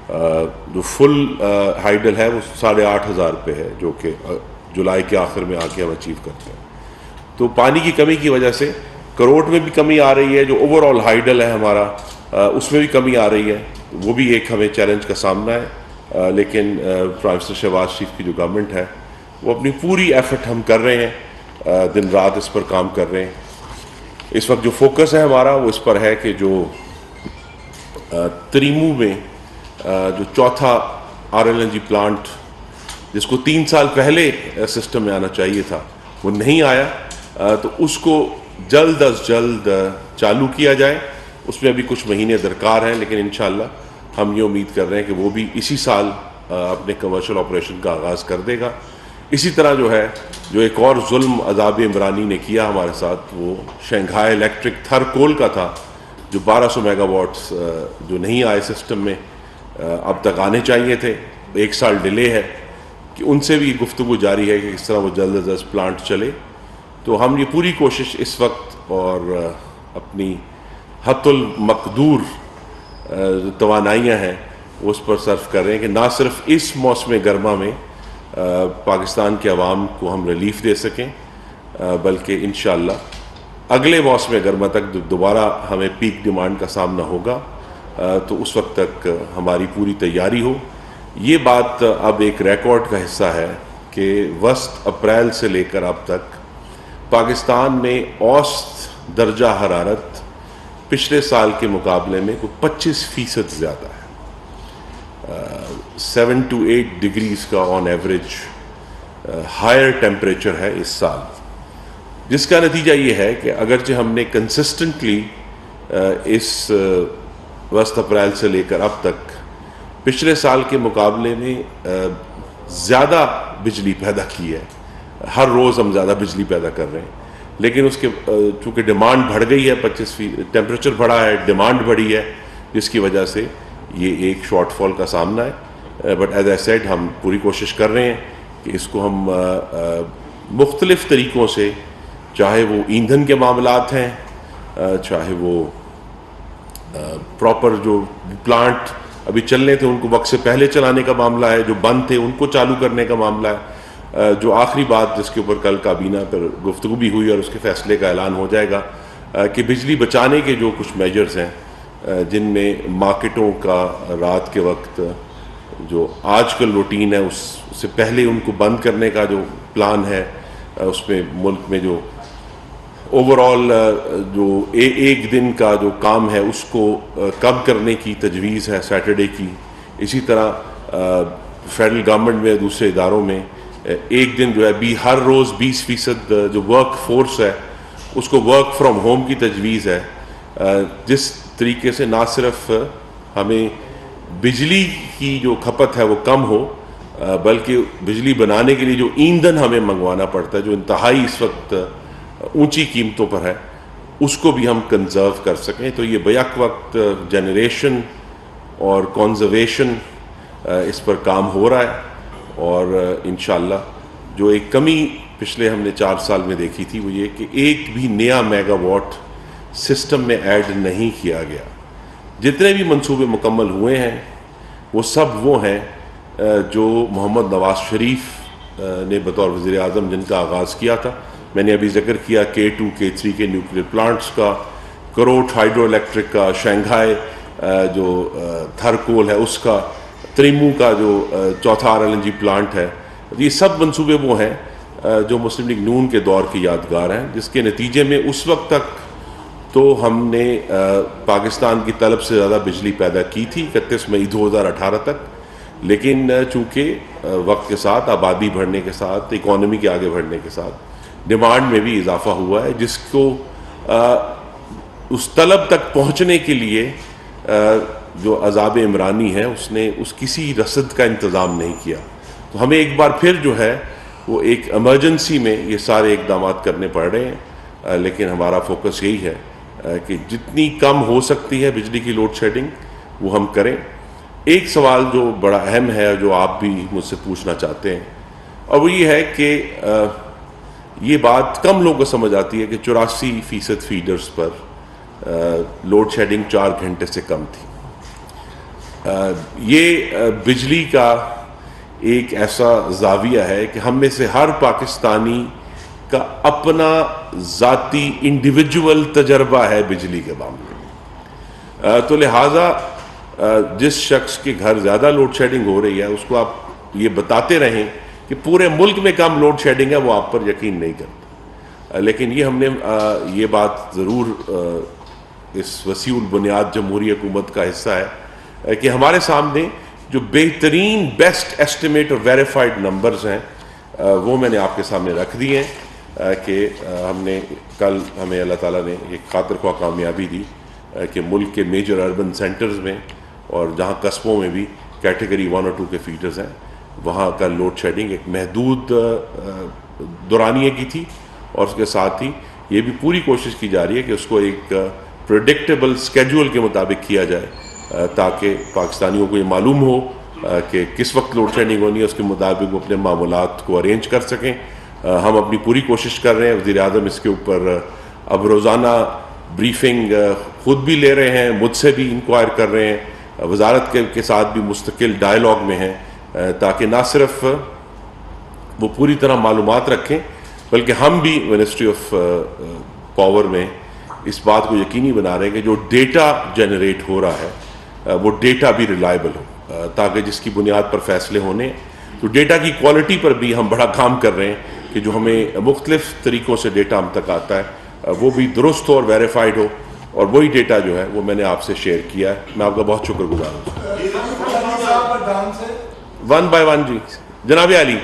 جو فل ہائیڈل ہے وہ 8,500 پہ ہے، جو کہ جولائی کے آخر میں آ کے ہم اچیو کرتے ہیں. تو پانی کی کمی کی وجہ سے کروٹ میں بھی کمی آ رہی ہے، جو اوور آل ہائیڈل ہے ہمارا اس میں بھی کمی آ رہی ہے. وہ بھی ایک ہمیں چیلنج کا سامنا ہے، لیکن پرائم منسٹر شہباز شریف کی جو گورنمنٹ ہے وہ اپنی پوری ایفرٹ ہم کر رہے ہیں، دن رات اس پر کام کر رہے ہیں. اس وقت جو فوکس ہے ہمارا وہ اس پر ہے کہ جو تریمو میں جو چوتھا RLNG پلانٹ جس کو 3 سال پہلے سسٹم میں آنا چاہیے تھا وہ نہیں آیا، تو اس کو جلد از جلد چالو کیا جائے. اس میں ابھی کچھ مہینے درکار ہیں، لیکن انشاءاللہ ہم یہ امید کر رہے ہیں کہ وہ بھی اسی سال اپنے کمرشل آپریشن کا آغاز کر دے گا. اسی طرح جو ایک اور ظلم عذاب عمرانی نے کیا ہمارے ساتھ، وہ شنگھائی الیکٹرک تھر کول کا تھا، جو 1200 میگا واٹس جو نہیں آئے سسٹم میں، اب تک آنے چاہیے تھے، 1 سال ڈیلے ہے. کہ ان سے بھی گفتگو جاری ہے کہ کس طرح وہ جلد از جلد پلانٹ چلے. تو ہم یہ پوری کوشش اس وقت اور اپنی حت المقدور توانائیاں ہیں اس پر صرف کر رہے ہیں کہ نہ صرف اس موسم گرما میں پاکستان کے عوام کو ہم ریلیف دے سکیں، بلکہ انشاءاللہ اگلے موسم گرما تک دوبارہ ہمیں پیک ڈیمانڈ کا سامنا ہوگا، تو اس وقت تک ہماری پوری تیاری ہو. یہ بات اب ایک ریکارڈ کا حصہ ہے کہ وسط اپریل سے لے کر اب تک پاکستان میں اوسط درجہ حرارت پچھلے سال کے مقابلے میں کوئی 25% زیادہ ہے. 7 to 8 ڈگریز کا آن ایوریج ہائر ٹیمپریچر ہے اس سال، جس کا نتیجہ یہ ہے کہ اگرچہ ہم نے کنسسٹنٹلی اس وسط اپریل سے لے کر اب تک پچھلے سال کے مقابلے میں زیادہ بجلی پیدا کی ہے، ہر روز ہم زیادہ بجلی پیدا کر رہے ہیں، لیکن اس کے چونکہ ڈیمانڈ بڑھ گئی ہے، 25% ٹیمپریچر بڑھا ہے، ڈیمانڈ بڑھی ہے، جس کی وجہ سے یہ ایک شارٹ فال کا سامنا ہے. بٹ ایز آئی سیڈ ہم پوری کوشش کر رہے ہیں کہ اس کو ہم مختلف طریقوں سے، چاہے وہ ایندھن کے معاملات ہیں، چاہے وہ پراپر جو پلانٹ ابھی چلنے تھے ان کو وقت سے پہلے چلانے کا معاملہ ہے، جو بند تھے ان کو چالو کرنے کا معاملہ ہے. جو آخری بات جس کے اوپر کل کابینہ پر گفتگو بھی ہوئی اور اس کے فیصلے کا اعلان ہو جائے گا، کہ بجلی بچانے کے جو کچھ میجرز ہیں، جن میں مارکیٹوں کا رات کے وقت جو آج کل روٹین ہے اس سے پہلے ان کو بند کرنے کا جو پلان ہے، اس میں ملک میں جو اوور آل جو ایک دن کا جو کام ہے اس کو کم کرنے کی تجویز ہے سیٹرڈے کی. اسی طرح فیڈرل گورنمنٹ میں دوسرے اداروں میں ایک دن جو ہے ہر روز 20% جو ورک فورس ہے اس کو ورک فرام ہوم کی تجویز ہے، جس طریقے سے نہ صرف ہمیں بجلی کی جو کھپت ہے وہ کم ہو، بلکہ بجلی بنانے کے لیے جو ایندھن ہمیں منگوانا پڑتا ہے، جو انتہائی اس وقت اونچی قیمتوں پر ہے، اس کو بھی ہم کنزرو کر سکیں. تو یہ بیک وقت جنریشن اور کنزرویشن اس پر کام ہو رہا ہے، اور انشاءاللہ جو ایک کمی پچھلے ہم نے 4 سال میں دیکھی تھی وہ یہ کہ ایک بھی نیا میگا واٹ سسٹم میں ایڈ نہیں کیا گیا. جتنے بھی منصوبے مکمل ہوئے ہیں وہ سب وہ ہیں جو محمد نواز شریف نے بطور وزیر اعظم جن کا آغاز کیا تھا. میں نے ابھی ذکر کیا K2 K3 کے نیوکلیر پلانٹس کا، کروٹ ہائیڈرو الیکٹرک کا، شنگھائی جو تھر کول ہے اس کا، تریمو کا جو چوتھا RLNG پلانٹ ہے. یہ سب منصوبے وہ ہیں جو مسلم لیگ نون کے دور کی یادگار ہیں، جس کے نتیجے میں اس وقت تک تو ہم نے پاکستان کی طلب سے زیادہ بجلی پیدا کی تھی 31 مئی 2018 تک. لیکن چونکہ وقت کے ساتھ، آبادی بڑھنے کے ساتھ، اکانومی کے آگے بڑھنے کے ساتھ ڈیمانڈ میں بھی اضافہ ہوا ہے، جس کو اس طلب تک پہنچنے کے لیے جو عذاب عمرانی ہے اس نے کسی رسد کا انتظام نہیں کیا. تو ہمیں ایک بار پھر جو ہے وہ ایک ایمرجنسی میں یہ سارے اقدامات کرنے پڑ رہے ہیں، لیکن ہمارا فوکس یہی ہے کہ جتنی کم ہو سکتی ہے بجلی کی لوڈ شیڈنگ وہ ہم کریں. ایک سوال جو بڑا اہم ہے جو آپ بھی مجھ سے پوچھنا چاہتے ہیں، اور وہ یہ ہے کہ یہ بات کم لوگوں کو سمجھ آتی ہے کہ 84% فیڈرز پر لوڈ شیڈنگ 4 گھنٹے سے کم تھی. یہ بجلی کا ایک ایسا زاویہ ہے کہ ہم میں سے ہر پاکستانی کا اپنا ذاتی انڈیویجول تجربہ ہے بجلی کے معاملے میں. تو لہٰذا جس شخص کے گھر زیادہ لوڈ شیڈنگ ہو رہی ہے اس کو آپ یہ بتاتے رہیں کہ پورے ملک میں کم لوڈ شیڈنگ ہے, وہ آپ پر یقین نہیں کرتا. لیکن یہ ہم نے یہ بات ضرور اس وسیع البنیاد جمہوری حکومت کا حصہ ہے کہ ہمارے سامنے جو بہترین بیسٹ ایسٹیمیٹ اور ویریفائڈ نمبرز ہیں وہ میں نے آپ کے سامنے رکھ دیے ہیں کہ ہم نے کل ہمیں اللہ تعالیٰ نے ایک خاطر خواہ کامیابی دی کہ ملک کے میجر اربن سینٹرز میں اور جہاں قصبوں میں بھی کیٹیگری 1 اور 2 کے فیڈرز ہیں وہاں کا لوڈ شیڈنگ ایک محدود دورانیے کی تھی, اور اس کے ساتھ ہی یہ بھی پوری کوشش کی جا رہی ہے کہ اس کو ایک پریڈکٹیبل اسکیجول کے مطابق کیا جائے تاکہ پاکستانیوں کو یہ معلوم ہو کہ کس وقت لوڈ شیڈنگ ہونی ہے, اس کے مطابق وہ اپنے معاملات کو ارینج کر سکیں. ہم اپنی پوری کوشش کر رہے ہیں, وزیر اعظم اس کے اوپر اب روزانہ بریفنگ خود بھی لے رہے ہیں, مجھ سے بھی انکوائر کر رہے ہیں, وزارت کے ساتھ بھی مستقل ڈائلاگ میں ہیں تاکہ نہ صرف وہ پوری طرح معلومات رکھیں بلکہ ہم بھی منسٹری آف پاور میں اس بات کو یقینی بنا رہے ہیں کہ جو ڈیٹا جنریٹ ہو رہا ہے وہ ڈیٹا بھی ریلائبل ہو تاکہ جس کی بنیاد پر فیصلے ہونے. تو ڈیٹا کی کوالٹی پر بھی ہم بڑا کام کر رہے ہیں کہ جو ہمیں مختلف طریقوں سے ڈیٹا ہم تک آتا ہے وہ بھی درست ہو اور ویریفائڈ ہو, اور وہی ڈیٹا جو ہے وہ میں نے آپ سے شیئر کیا ہے. میں آپ کا بہت شکر گزار ہوں. 1 by 1 جی جناب علی.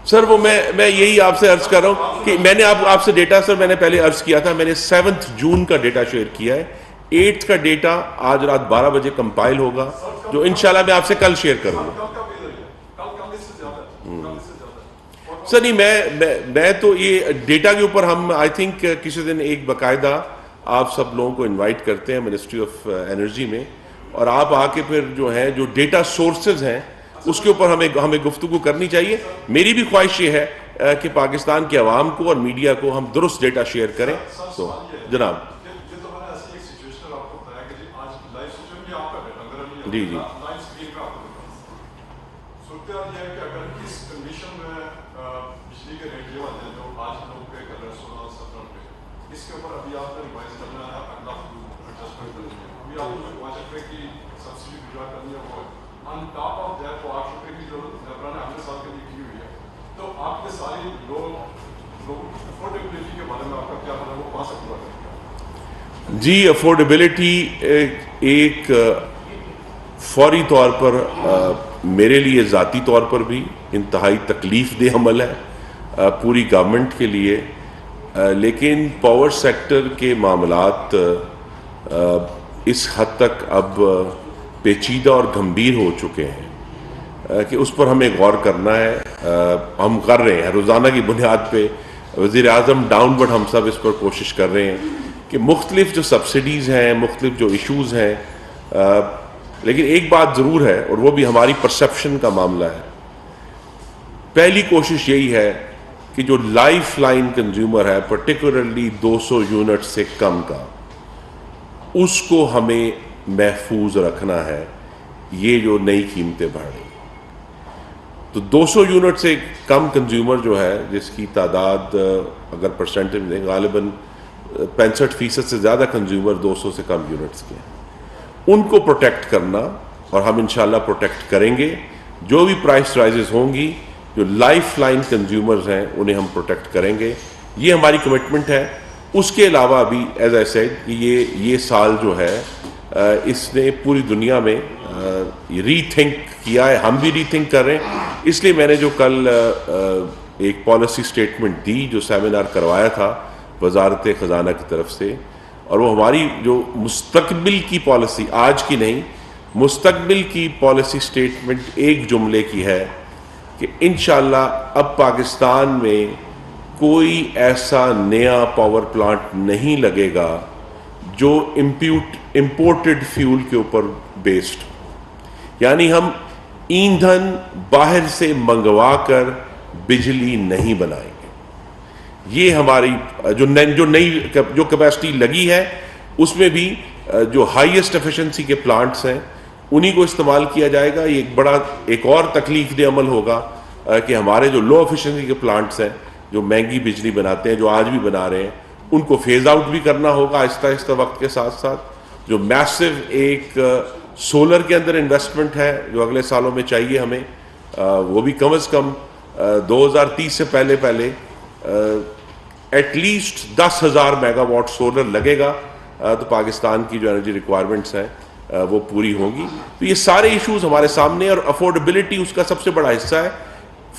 سر وہ میں یہی آپ سے عرض کر رہا ہوں کہ میں نے آپ سے ڈیٹا سر میں نے پہلے عرض کیا تھا, میں نے 7 جون کا ڈیٹا شیئر کیا ہے. 8 کا ڈیٹا آج رات 12 بجے کمپائل ہوگا جو انشاءاللہ میں آپ سے کل شیئر کروں گا. سر نہیں میں تو یہ ڈیٹا کے اوپر ہم آئی تھنک کسی دن ایک باقاعدہ آپ سب لوگوں کو انوائٹ کرتے ہیں منسٹری آف انرجی میں, اور آپ آ کے پھر جو ہیں جو ڈیٹا سورسز ہیں اس کے اوپر ہمیں گفتگو کرنی چاہیے. میری بھی خواہش یہ ہے کہ پاکستان کے عوام کو اور میڈیا کو ہم درست ڈیٹا شیئر کریں. تو جناب جی جی جی افورڈیبلٹی ایک فوری طور پر میرے لیے ذاتی طور پر بھی انتہائی تکلیف دہ عمل ہے پوری گورنمنٹ کے لیے, لیکن پاور سیکٹر کے معاملات اس حد تک اب پیچیدہ اور گھمبیر ہو چکے ہیں کہ اس پر ہمیں غور کرنا ہے. ہم کر رہے ہیں روزانہ کی بنیاد پہ, وزیر اعظم ڈاؤن ورڈ ہم سب اس پر کوشش کر رہے ہیں کہ مختلف جو سبسڈیز ہیں, مختلف جو ایشوز ہیں, لیکن ایک بات ضرور ہے اور وہ بھی ہماری پرسیپشن کا معاملہ ہے. پہلی کوشش یہی ہے کہ جو لائف لائن کنزیومر ہے پرٹیکولرلی 200 یونٹ سے کم کا, اس کو ہمیں محفوظ رکھنا ہے. یہ جو نئی قیمتیں بڑھ رہی ہیں تو 200 یونٹ سے کم کنزیومر جو ہے جس کی تعداد اگر پرسنٹیج میں غالباً 65% سے زیادہ کنزیومر 200 سے کم یونٹس کے ہیں, ان کو پروٹیکٹ کرنا, اور ہم انشاءاللہ پروٹیکٹ کریں گے. جو بھی پرائس رائزز ہوں گی جو لائف لائن کنزیومرز ہیں انہیں ہم پروٹیکٹ کریں گے. یہ ہماری کمٹمنٹ ہے. اس کے علاوہ بھی ایز آئی سیڈ کہ یہ سال جو ہے اس نے پوری دنیا میں ری تھنک کیا ہے, ہم بھی ری تھنک کر رہے ہیں. اس لیے میں نے جو کل ایک پالیسی سٹیٹمنٹ دی, جو سیمینار کروایا تھا وزارت خزانہ کی طرف سے, اور وہ ہماری جو مستقبل کی پالیسی, آج کی نہیں, مستقبل کی پالیسی سٹیٹمنٹ ایک جملے کی ہے کہ انشاءاللہ اب پاکستان میں کوئی ایسا نیا پاور پلانٹ نہیں لگے گا جو امپورٹڈ فیول کے اوپر بیسڈ، یعنی ہم ایندھن باہر سے منگوا کر بجلی نہیں بنائیں گے. یہ ہماری جو کیپیسٹی لگی ہے اس میں بھی جو ہائیسٹ ایفیشنسی کے پلانٹس ہیں انہی کو استعمال کیا جائے گا. یہ ایک اور تکلیف دہ عمل ہوگا کہ ہمارے جو لو ایفیشنسی کے پلانٹس ہیں جو مہنگی بجلی بناتے ہیں، جو آج بھی بنا رہے ہیں، ان کو فیز آؤٹ بھی کرنا ہوگا آہستہ آہستہ وقت کے ساتھ ساتھ. جو میسو ایک سولر کے اندر انویسٹمنٹ ہے جو اگلے سالوں میں چاہیے ہمیں، وہ بھی کم از کم 2030 سے پہلے at least 10,000 mega watt solar لگے گا تو پاکستان کی جو انرجی ریکوائرمنٹس ہیں وہ پوری ہوں گی. تو یہ سارے ایشوز ہمارے سامنے، اور افورڈیبلٹی اس کا سب سے بڑا حصہ ہے.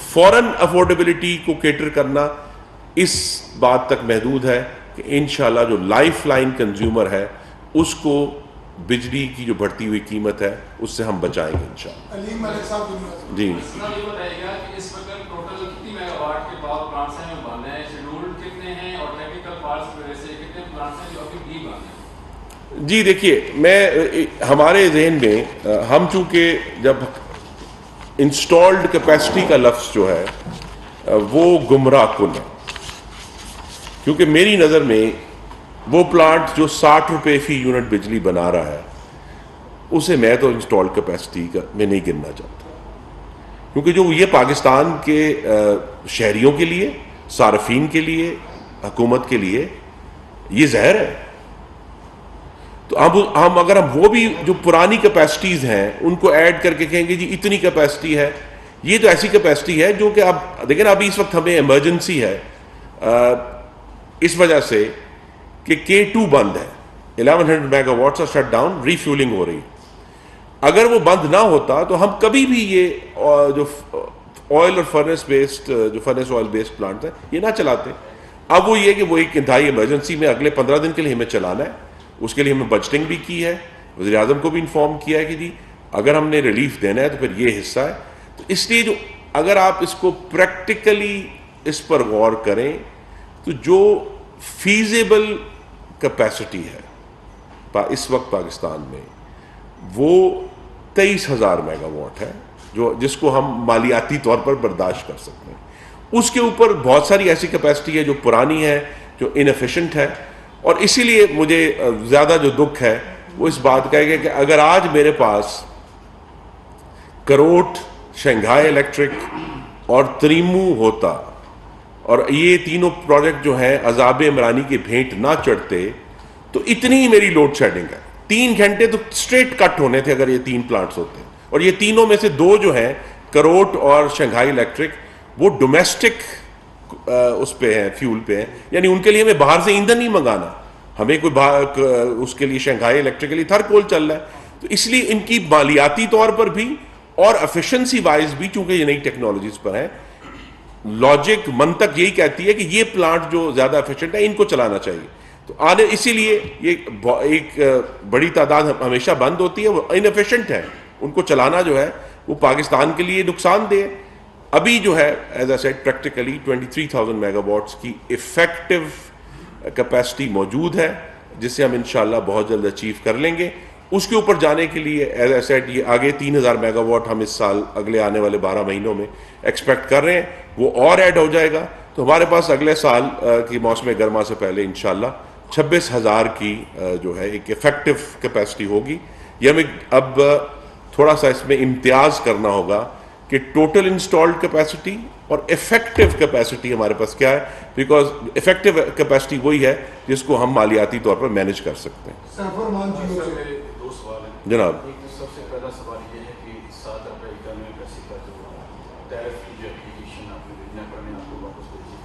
فوراً افورڈیبلٹی کو کیٹر کرنا اس بات تک محدود ہے کہ انشاءاللہ جو لائف لائن کنزیومر ہے اس کو بجلی کی جو بڑھتی ہوئی قیمت ہے اس سے ہم بچائیں گے انشاءاللہ. علیم ملک صاحب جی یہ بتائیے گا کہ اس وقت ٹوٹل کتنی میگا واٹ کے پاور پلانٹس ہیں جو بند ہیں، شیڈولڈ کتنے ہیں، اور ٹیکنیکل فالٹس کی وجہ سے کتنے پلانٹس ہیں جو ابھی بھی بند ہیں؟ جی دیکھیے، ہمارے ذہن میں ہم چونکہ جب انسٹالڈ کیپیسٹی کا لفظ جو ہے وہ گمراہ کن ہے، کیونکہ میری نظر میں وہ پلانٹ جو 60 روپے فی یونٹ بجلی بنا رہا ہے اسے میں تو انسٹالڈ کیپیسٹی میں نہیں گننا چاہتا، کیونکہ جو یہ پاکستان کے شہریوں کے لیے، صارفین کے لیے، حکومت کے لیے یہ زہر ہے. تو ہم اگر وہ بھی جو پرانی کیپیسٹیز ہیں ان کو ایڈ کر کے کہیں گے جی اتنی کیپیسٹی ہے، یہ تو ایسی کیپیسٹی ہے جو کہ اب دیکھیں نا، ابھی اس وقت ہمیں ایمرجنسی ہے اس وجہ سے کہ K2 بند ہے، 1100 میگا واٹس شٹ ڈاؤن، ری فیولنگ ہو رہی. اگر وہ بند نہ ہوتا تو ہم کبھی بھی یہ جو آئل اور فرنس بیسڈ، جو فرنس آئل بیسڈ پلانٹ ہیں یہ نہ چلاتے. اب وہ یہ کہ وہ ایک انتہائی ایمرجنسی میں اگلے 15 دن کے لیے ہمیں چلانا ہے، اس کے لیے ہمیں بجٹنگ بھی کی ہے، وزیر اعظم کو بھی انفارم کیا ہے کہ جی اگر ہم نے ریلیف دینا ہے تو پھر یہ حصہ ہے. تو اس لیے اگر آپ اس کو پریکٹیکلی اس پر غور کریں تو جو فیزیبل کیپیسٹی ہے اس وقت پاکستان میں وہ 23,000 میگا واٹ ہے، جس کو ہم مالیاتی طور پر برداشت کر سکتے ہیں. اس کے اوپر بہت ساری ایسی کیپیسٹی ہے جو پرانی ہے، جو انیفیشنٹ ہے. اور اسی لیے مجھے زیادہ جو دکھ ہے وہ اس بات کا ہے کہ اگر آج میرے پاس کروٹ، شنگھائی الیکٹرک اور تریمو ہوتا اور یہ تینوں پروجیکٹ جو ہیں عذاب عمرانی کے بھینٹ نہ چڑھتے تو اتنی ہی میری لوڈ شیڈنگ ہے. 3 گھنٹے تو اسٹریٹ کٹ ہونے تھے اگر یہ 3 پلانٹس ہوتے. اور یہ تینوں میں سے 2 جو ہیں کروٹ اور شنگھائی الیکٹرک وہ ڈومیسٹک اس پہ ہیں، فیول پہ ہیں، یعنی ان کے لیے ہمیں باہر سے ایندھن نہیں منگانا، ہمیں کوئی اس کے لیے شنگھائی الیکٹرک کے لیے تھرکول چل رہا ہے. تو اس لیے ان کی مالیاتی طور پر بھی اور ایفیشنسی وائز بھی، چونکہ یہ نئی ٹیکنالوجیز پر ہیں، لاجک منطق یہی کہتی ہے کہ یہ پلانٹ جو زیادہ ایفیشنٹ ہے ان کو چلانا چاہیے. تو اسی لیے یہ ایک بڑی تعداد ہمیشہ بند ہوتی ہے، وہ انیفیشنٹ ہے، ان کو چلانا جو ہے وہ پاکستان کے لیے نقصان دہ ہے. ابھی جو ہے as I said practically 23,000 mega watts کی افیکٹو کیپیسٹی موجود ہے جس سے ہم انشاءاللہ بہت جلد اچیو کر لیں گے. اس کے اوپر جانے کے لیے ایز اے سیڈ یہ آگے 3,000 میگا واٹ ہم اس سال اگلے آنے والے 12 مہینوں میں ایکسپیکٹ کر رہے ہیں، وہ اور ایڈ ہو جائے گا. تو ہمارے پاس اگلے سال کی موسم گرما سے پہلے انشاءاللہ 26,000 کی جو ہے ایک افیکٹو کیپیسٹی ہوگی. یہ ہمیں اب تھوڑا سا اس میں امتیاز کرنا ہوگا کہ ٹوٹل انسٹالڈ کیپیسٹی اور افیکٹو کیپیسٹی ہمارے پاس کیا ہے، بیکاز افیکٹو کیپیسٹی وہی ہے جس کو ہم مالیاتی طور پر مینیج کر سکتے ہیں. دو سوال ہیں جناب. ایک تو سب سے پہلا سوال یہ ہے کہ 7 روپے 91 پیسے کا جو ٹیرف کی جو اپلیکیشن آپ نے بھیجنا پر میں آپ کو واپس بھیجی،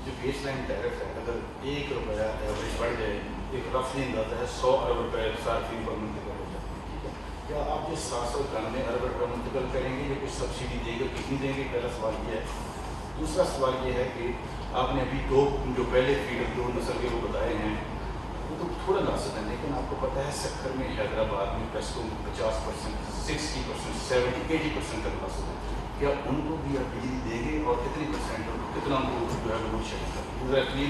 جو بیس لائن ٹیرف ہے اگر 1 روپیہ ایوریج بڑھ جائے، ایک رفلی اندازہ ہے 100 ارب روپے صارفین پر منتقل ہو جاتے ہیں. ٹھیک ہے، کیا آپ یہ 791 ارب روپے منتقل کریں گے یا کچھ سبسڈی دیں گے، کتنی دیں گے؟ پہلا سوال یہ ہے. دوسرا سوال یہ ہے کہ آپ نے ابھی 2 جو پہلے فیڈر 2 نسل کے وہ بتائے ہیں وہ تو تھوڑا ناسک ہے، لیکن آپ کو پتہ ہے سکھر میں حیدرآباد میں پیسوں 50%، 60%، 70%، 80% تک ناسک ہے. کیا ان کو بھی آپ بجلی دیں گے اور کتنی پرسینٹ اور کتنا ان کو جو ہے وہ شیئر کریں گے؟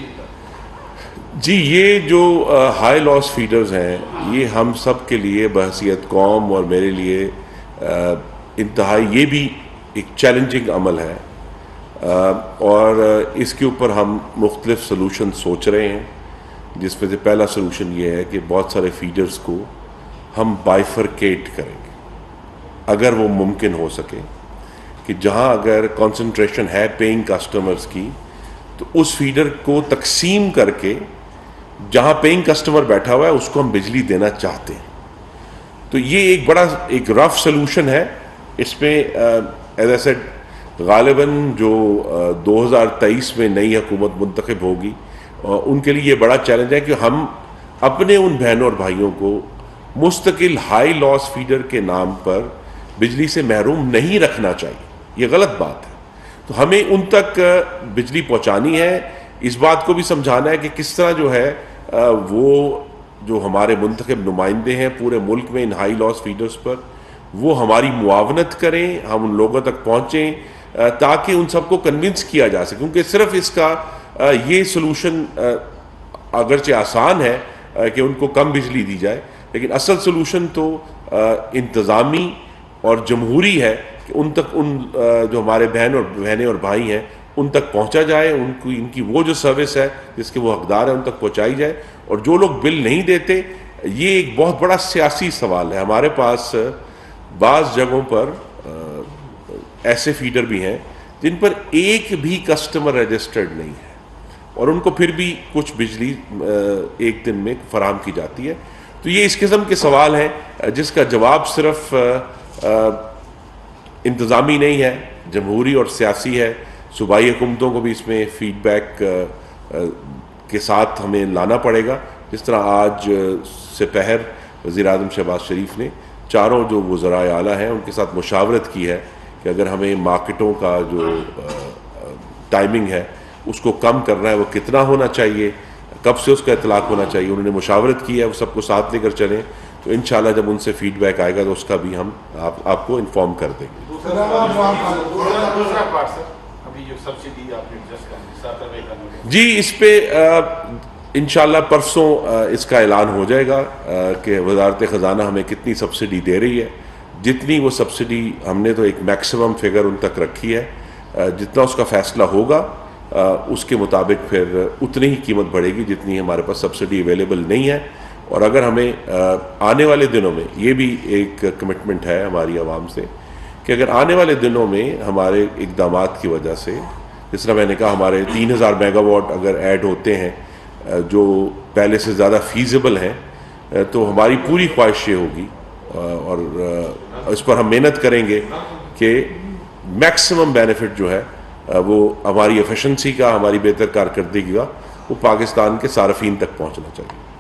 جی یہ جو ہائی لاس فیڈرز ہیں یہ ہم سب کے لیے بحیثیت قوم اور میرے لیے انتہائی یہ بھی ایک چیلنجنگ عمل ہے، اور اس کے اوپر ہم مختلف سلوشن سوچ رہے ہیں، جس میں سے پہلا سلوشن یہ ہے کہ بہت سارے فیڈرز کو ہم بائیفرکیٹ کریں گے اگر وہ ممکن ہو سکے، کہ جہاں اگر کنسنٹریشن ہے پینگ کسٹمرز کی تو اس فیڈر کو تقسیم کر کے جہاں پینگ کسٹمر بیٹھا ہوا ہے اس کو ہم بجلی دینا چاہتے ہیں۔ تو یہ ایک بڑا ایک رف سلوشن ہے۔ اس میں ایز اے سیڈ غالباً جو 2023 میں نئی حکومت منتخب ہوگی ان کے لیے یہ بڑا چیلنج ہے کہ ہم اپنے ان بہنوں اور بھائیوں کو مستقل ہائی لاس فیڈر کے نام پر بجلی سے محروم نہیں رکھنا چاہیے۔ یہ غلط بات ہے، تو ہمیں ان تک بجلی پہنچانی ہے۔ اس بات کو بھی سمجھانا ہے کہ کس طرح جو ہے وہ جو ہمارے منتخب نمائندے ہیں پورے ملک میں ان ہائی لاس فیڈرز پر، وہ ہماری معاونت کریں، ہم ان لوگوں تک پہنچیں تاکہ ان سب کو کنونس کیا جا سکے، کیونکہ صرف اس کا یہ سلوشن اگرچہ آسان ہے کہ ان کو کم بجلی دی جائے، لیکن اصل سلوشن تو انتظامی اور جمہوری ہے کہ ان تک ان جو ہمارے بہنیں اور بھائی ہیں ان تک پہنچا جائے، ان کی وہ جو سروس ہے جس کے وہ حقدار ہیں ان تک پہنچائی جائے۔ اور جو لوگ بل نہیں دیتے، یہ ایک بہت بڑا سیاسی سوال ہے۔ ہمارے پاس بعض جگہوں پر ایسے فیڈر بھی ہیں جن پر ایک بھی کسٹمر رجسٹرڈ نہیں ہے اور ان کو پھر بھی کچھ بجلی ایک دن میں فراہم کی جاتی ہے۔ تو یہ اس قسم کے سوال ہیں جس کا جواب صرف انتظامی نہیں ہے، جمہوری اور سیاسی ہے۔ صوبائی حکومتوں کو بھی اس میں فیڈ بیک کے ساتھ ہمیں لانا پڑے گا، جس طرح آج سے پہر وزیر اعظم شہباز شریف نے چاروں جو وزراء اعلیٰ ہیں ان کے ساتھ مشاورت کی ہے کہ اگر ہمیں مارکیٹوں کا جو ٹائمنگ ہے اس کو کم کرنا ہے وہ کتنا ہونا چاہیے، کب سے اس کا اطلاق ہونا چاہیے، انہوں نے مشاورت کی ہے، وہ سب کو ساتھ لے کر چلیں۔ تو انشاءاللہ جب ان سے فیڈ بیک آئے گا تو اس کا بھی ہم آپ کو انفارم کر دیں گے۔ دوسرا پارٹ سر، ابھی جو سبسڈی آپ نے ایڈجسٹ کرنا، جی اس پہ انشاءاللہ پرسوں اس کا اعلان ہو جائے گا کہ وزارت خزانہ ہمیں کتنی سبسڈی دے رہی ہے۔ جتنی وہ سبسڈی ہم نے تو ایک میکسیمم فگر ان تک رکھی ہے، جتنا اس کا فیصلہ ہوگا اس کے مطابق پھر اتنی ہی قیمت بڑھے گی جتنی ہمارے پاس سبسڈی اویلیبل نہیں ہے۔ اور اگر ہمیں آنے والے دنوں میں، یہ بھی ایک کمٹمنٹ ہے ہماری عوام سے، کہ اگر آنے والے دنوں میں ہمارے اقدامات کی وجہ سے، جس طرح میں نے کہا ہمارے 3000 میگا واٹ اگر ایڈ ہوتے ہیں جو پہلے سے زیادہ فیزیبل ہیں، تو ہماری پوری خواہش یہ ہوگی اور اس پر ہم محنت کریں گے کہ میکسیمم بینیفٹ جو ہے وہ ہماری ایفیشنسی کا، ہماری بہتر کارکردگی کا، وہ پاکستان کے صارفین تک پہنچنا چاہیے۔